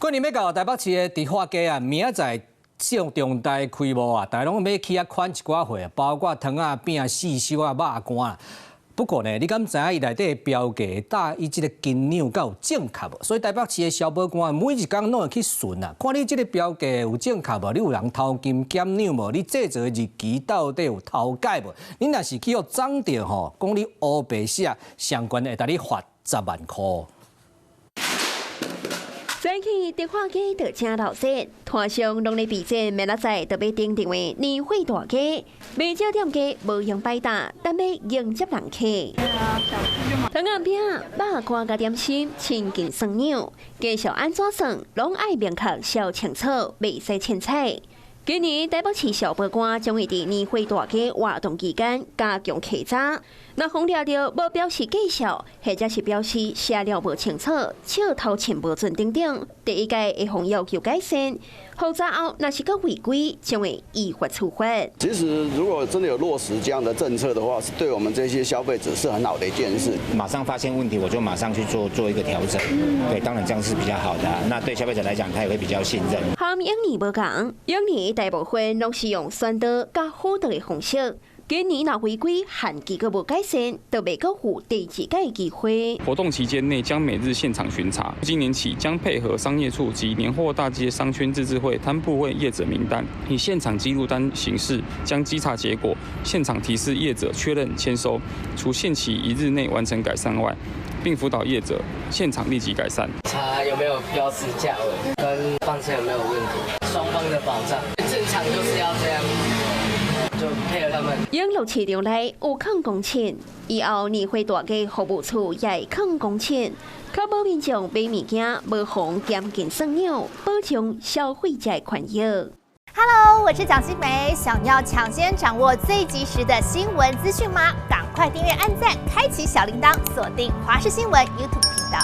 过年要到台北市的迪化街啊，明仔载上重大开幕啊，大家拢要去啊款一寡货，包括汤啊、饼、四烧啊、肉干啊。不过呢，你敢知影伊内底的标价搭伊即个斤两敢有正确无？所以台北市的消保官每一工拢会去巡啊，看你即个标价有正确无？你有人偷斤减两无？你制作的日期到底有偷改无？你若是去互涨着吼，讲你乌白写，相关会甲你罚10万块。 早起迪化街就正闹热，摊商拢咧备战，明仔载就要订为年会大街，卖少店家无用摆搭，但要迎接人客。汤圆饼、肉干甲点心，亲近算鸟，介绍安怎算，拢爱明确小清楚，袂使凊彩。 今年台北市消保官将会伫年会大街活动期间加强稽查，若碰抓到无表示介绍，或者是表示写了无清楚、笑头前无准等等，第一届会向要求改善。后查后若是个违规，将会依法处罚。其实，如果真的有落实这样的政策的话，是对我们这些消费者是很好的一件事。马上发现问题，我就马上去做一个调整。对，当然这样是比较好的、那对消费者来讲，他也会比较信任。和永年无共，永年大部分拢是用宣导加辅导的方式。 今年若违规，限期个无改善，就未够有第二届的机会。活动期间内将每日现场巡查，今年起将配合商业处及年货大街商圈自治会摊铺会业者名单，以现场记录单形式将稽查结果现场提示业者确认签收，除限期1日内完成改善外，并辅导业者现场立即改善。查有没有标示价位，跟放车有没有问题，双方的保障，正常就是要这样。 就配合他们。永乐市场内有坑公钱，以后年会大街服务处也会坑公钱，确保民众买物件无妨兼进算鸟，保障消费者权益。Hello， 我是蒋欣梅。想要抢先掌握最及时的新闻资讯吗？赶快订阅、按赞、开启小铃铛，锁定华视新闻 YouTube 频道。